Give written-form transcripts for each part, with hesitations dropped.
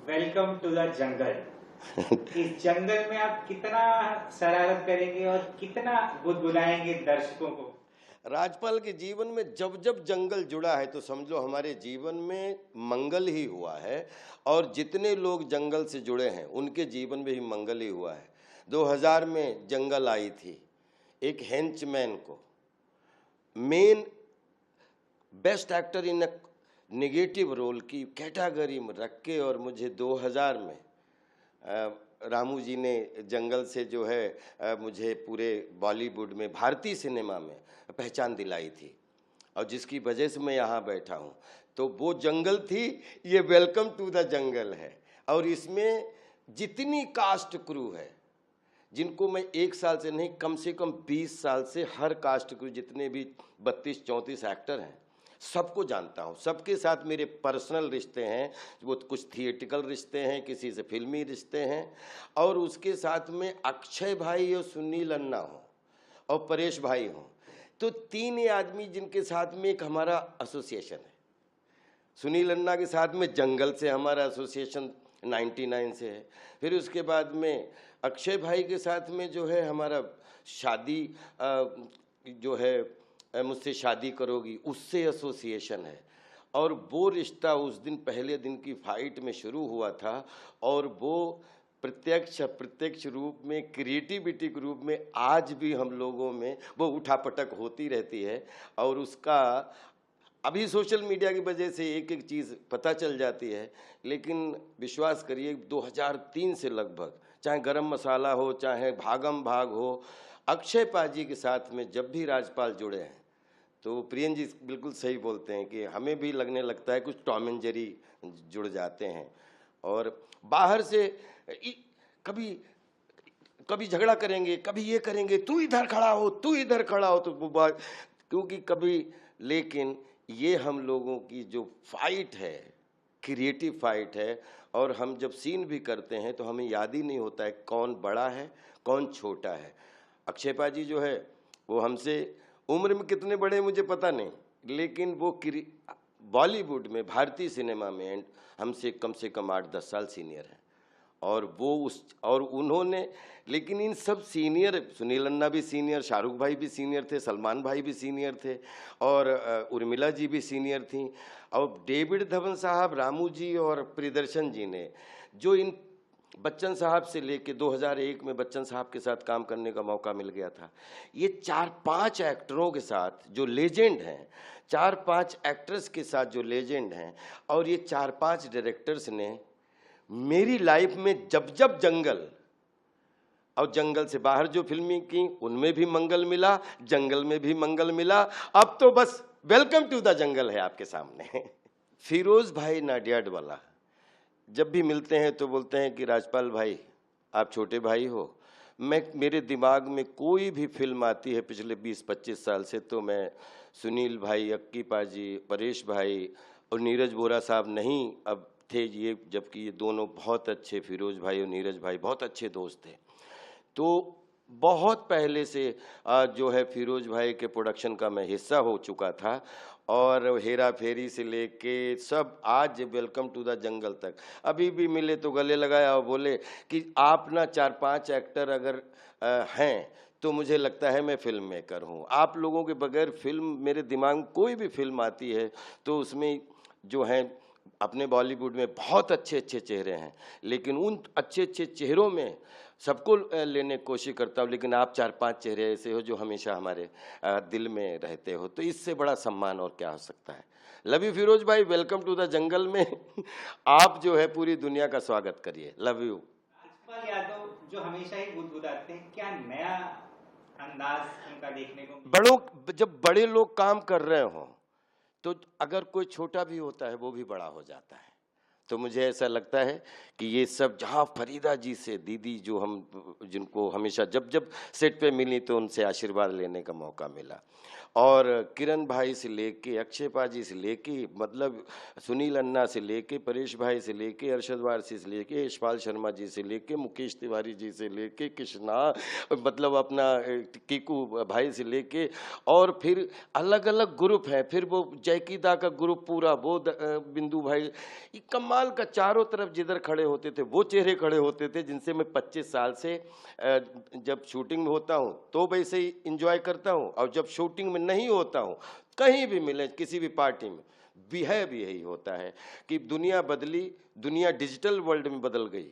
Welcome to the jungle. इस जंगल में आप कितना शरारत करेंगे और कितना गुदगुदाएंगे दर्शकों को। राजपाल के जीवन में जब जब जंगल जुड़ा है तो समझ लो हमारे जीवन में मंगल ही हुआ है। और जितने लोग जंगल से जुड़े हैं उनके जीवन में ही मंगल ही हुआ है। 2000 में जंगल आई थी, एक हेंचमैन को main best actor in negative role की कैटेगरी में रख के, और मुझे 2000 में रामू जी ने जंगल से जो है मुझे पूरे बॉलीवुड में भारतीय सिनेमा में पहचान दिलाई थी, और जिसकी वजह से मैं यहाँ बैठा हूँ। तो वो जंगल थी, ये वेलकम टू द जंगल है। और इसमें जितनी कास्ट क्रू है, जिनको मैं 1 साल से नहीं कम से कम 20 साल से हर कास्ट क्रू जितने भी 32-34 एक्टर हैं सबको जानता हूँ। सबके साथ मेरे पर्सनल रिश्ते हैं, वो कुछ थिएटिकल रिश्ते हैं, किसी से फिल्मी रिश्ते हैं। और उसके साथ में अक्षय भाई और सुनील अन्ना हो और परेश भाई हों, तो 3 आदमी जिनके साथ में एक हमारा एसोसिएशन है। सुनील अन्ना के साथ में जंगल से हमारा एसोसिएशन 99 से है। फिर उसके बाद में अक्षय भाई के साथ में जो है हमारा शादी जो है मुझसे शादी करोगी उससे एसोसिएशन है। और वो रिश्ता उस दिन पहले दिन की फाइट में शुरू हुआ था, और वो प्रत्यक्ष अप्रत्यक्ष रूप में क्रिएटिविटी के रूप में आज भी हम लोगों में वो उठापटक होती रहती है। और उसका अभी सोशल मीडिया की वजह से एक एक चीज़ पता चल जाती है, लेकिन विश्वास करिए 2003 से लगभग, चाहे गरम मसाला हो चाहे भागम भाग हो, अक्षय पाजी के साथ में जब भी राजपाल जुड़े हैं तो प्रियन जी बिल्कुल सही बोलते हैं कि हमें भी लगने लगता है कुछ टॉम एंड जेरी जुड़ जाते हैं। और बाहर से कभी कभी झगड़ा करेंगे, कभी ये करेंगे, तू इधर खड़ा हो तू इधर खड़ा हो, तो वो बात क्योंकि कभी, लेकिन ये हम लोगों की जो फाइट है क्रिएटिव फाइट है। और हम जब सीन भी करते हैं तो हमें याद ही नहीं होता है कौन बड़ा है कौन छोटा है। अक्षय पाजी जो है वो हमसे उम्र में कितने बड़े मुझे पता नहीं, लेकिन वो बॉलीवुड में भारतीय सिनेमा में हमसे कम से कम 8-10 साल सीनियर हैं। और वो और उन्होंने, लेकिन इन सब सीनियर, सुनील अन्ना भी सीनियर, शाहरुख भाई भी सीनियर थे, सलमान भाई भी सीनियर थे, और उर्मिला जी भी सीनियर थी। और डेविड धवन साहब, रामू जी और प्रियदर्शन जी ने जो इन बच्चन साहब से लेके 2001 में बच्चन साहब के साथ काम करने का मौका मिल गया था। ये 4-5 एक्टरों के साथ जो लेजेंड हैं, 4-5 एक्टर्स के साथ जो लेजेंड हैं, और ये 4-5 डायरेक्टर्स ने मेरी लाइफ में जब जब जंगल और जंगल से बाहर जो फिल्में की उनमें भी मंगल मिला, जंगल में भी मंगल मिला। अब तो बस वेलकम टू द जंगल है आपके सामने। फिरोज भाई नाडियाडवाला जब भी मिलते हैं तो बोलते हैं कि राजपाल भाई आप छोटे भाई हो। मेरे दिमाग में कोई भी फिल्म आती है पिछले 20-25 साल से तो मैं सुनील भाई, अक्की पाजी, परेश भाई और नीरज बोरा साहब नहीं अब थे ये, जबकि ये दोनों बहुत अच्छे, फिरोज भाई और नीरज भाई बहुत अच्छे दोस्त थे। तो बहुत पहले से जो है फिरोज भाई के प्रोडक्शन का मैं हिस्सा हो चुका था, और हेरा फेरी से लेके सब आज वेलकम टू द जंगल तक अभी भी मिले तो गले लगाया और बोले कि आप ना 4-5 एक्टर अगर हैं तो मुझे लगता है मैं फिल्म मेकर हूँ। आप लोगों के बगैर फिल्म, मेरे दिमाग में कोई भी फिल्म आती है तो उसमें जो है अपने बॉलीवुड में बहुत अच्छे अच्छे चेहरे हैं, लेकिन उन अच्छे अच्छे चेहरों में सबको लेने की कोशिश करता हूँ, लेकिन आप 4-5 चेहरे ऐसे हो जो हमेशा हमारे दिल में रहते हो, तो इससे बड़ा सम्मान और क्या हो सकता है। लव यू फिरोज भाई, वेलकम टू द जंगल में आप जो है पूरी दुनिया का स्वागत करिए। Love you. राजपाल यादव जो हमेशा ही गुदगुदाते हैं, क्या नया अंदाज उनका देखने को जब बड़े लोग काम कर रहे हों तो अगर कोई छोटा भी होता है वो भी बड़ा हो जाता है। तो मुझे ऐसा लगता है कि ये सब जहाँ फरीदा जी से दीदी जो हम जिनको हमेशा जब जब सेट पे मिली तो उनसे आशीर्वाद लेने का मौका मिला, और किरण भाई से लेके अक्षय पाजी से लेके मतलब सुनील अन्ना से लेके परेश भाई से लेके अरशद वारसी से लेके यशपाल शर्मा जी से लेके मुकेश तिवारी जी से लेके कृष्णा मतलब अपना कीकू भाई से लेके, और फिर अलग अलग ग्रुप है, फिर वो जयकीदा का ग्रुप पूरा, वो बिंदु भाई, ये कमाल का चारों तरफ जिधर खड़े होते थे वो चेहरे खड़े होते थे जिनसे मैं 25 साल से जब शूटिंग में होता हूँ तो वैसे ही इंजॉय करता हूँ, और जब शूटिंग में नहीं होता हूँ कहीं भी मिले किसी भी पार्टी में बिहेव यही होता है कि दुनिया बदली, दुनिया डिजिटल वर्ल्ड में बदल गई,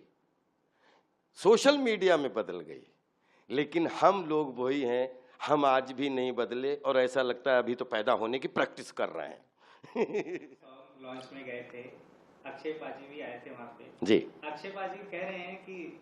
सोशल मीडिया में बदल गई, लेकिन हम लोग वही हैं, हम आज भी नहीं बदले, और ऐसा लगता है अभी तो पैदा होने की प्रैक्टिस कर रहे हैं। लॉन्च में गए थे, अक्षय पाजी भी आए थे वहाँ पे जी। अक्षय पाजी कह रहे हैं कि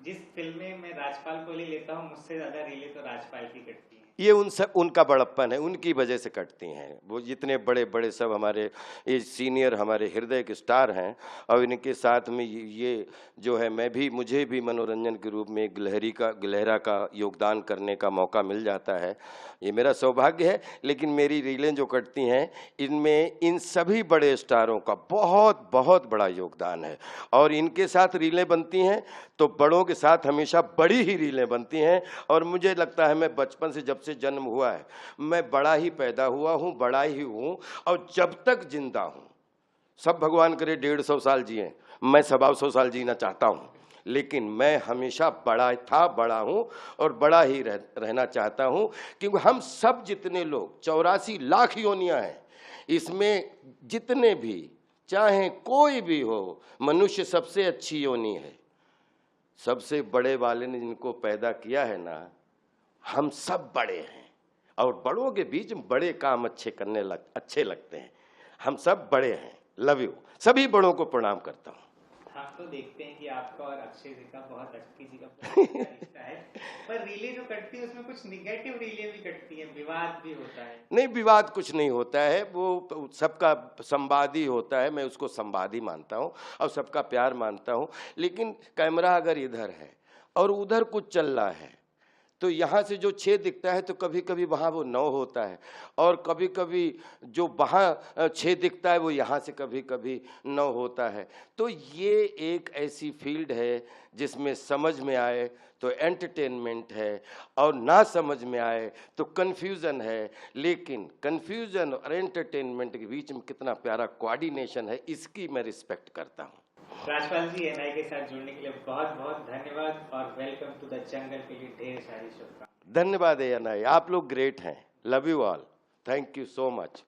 जिस फिल्म में मैं राजपाल को ले लेता हूँ मुझसे ज्यादा रीलें तो राजपाल की कटती हैं। ये उनका बड़प्पन है, उनकी वजह से कटती हैं। वो जितने बड़े बड़े सब हमारे ये सीनियर हमारे हृदय के स्टार हैं, और इनके साथ में ये जो है मुझे भी मनोरंजन के रूप में गिलहरा का योगदान करने का मौका मिल जाता है, ये मेरा सौभाग्य है। लेकिन मेरी रीलें जो कटती हैं इनमें इन सभी बड़े स्टारों का बहुत बहुत बड़ा योगदान है, और इनके साथ रीलें बनती हैं तो बड़ों के साथ हमेशा बड़ी ही रीलें बनती हैं। और मुझे लगता है मैं बचपन से जब से जन्म हुआ है मैं बड़ा ही पैदा हुआ हूँ, बड़ा ही हूँ, और जब तक जिंदा हूँ, सब भगवान करे 150 साल जिए, मैं 125 साल जीना चाहता हूँ, लेकिन मैं हमेशा बड़ा था, बड़ा हूँ और बड़ा ही रहना चाहता हूँ, क्योंकि हम सब जितने लोग 84 लाख योनियां हैं, इसमें जितने भी चाहे कोई भी हो, मनुष्य सबसे अच्छी योनि है। सबसे बड़े वाले ने जिनको पैदा किया है ना, हम सब बड़े हैं, और बड़ों के बीच में बड़े काम अच्छे लगते हैं। हम सब बड़े हैं। Love you. सभी बड़ों को प्रणाम करता हूँ। हम तो देखते हैं कि आपका और अक्षय जी का बहुत अच्छा रिश्ता है, पर रीलें जो कटती है उसमें कुछ निगेटिव रीलें भी कटती हैं, विवाद भी होता है। नहीं, विवाद कुछ नहीं होता है, वो सबका संवाद ही होता है, मैं उसको संवाद ही मानता हूँ और सबका प्यार मानता हूँ। लेकिन कैमरा अगर इधर है और उधर कुछ चल रहा है तो यहाँ से जो 6 दिखता है तो कभी कभी वहाँ वो 9 होता है, और कभी कभी जो वहाँ 6 दिखता है वो यहाँ से कभी कभी 9 होता है। तो ये एक ऐसी फील्ड है जिसमें समझ में आए तो एंटरटेनमेंट है, और ना समझ में आए तो कन्फ्यूज़न है। लेकिन कन्फ्यूज़न और एंटरटेनमेंट के बीच में कितना प्यारा कोऑर्डिनेशन है, इसकी मैं रिस्पेक्ट करता हूँ। राजपाल जी, एनआई के साथ जुड़ने के लिए बहुत बहुत धन्यवाद, और वेलकम टू द जंगल के लिए ढेर सारी शुभकामनाएं। धन्यवाद एनआई, आप लोग ग्रेट हैं। Love you all, thank you so much.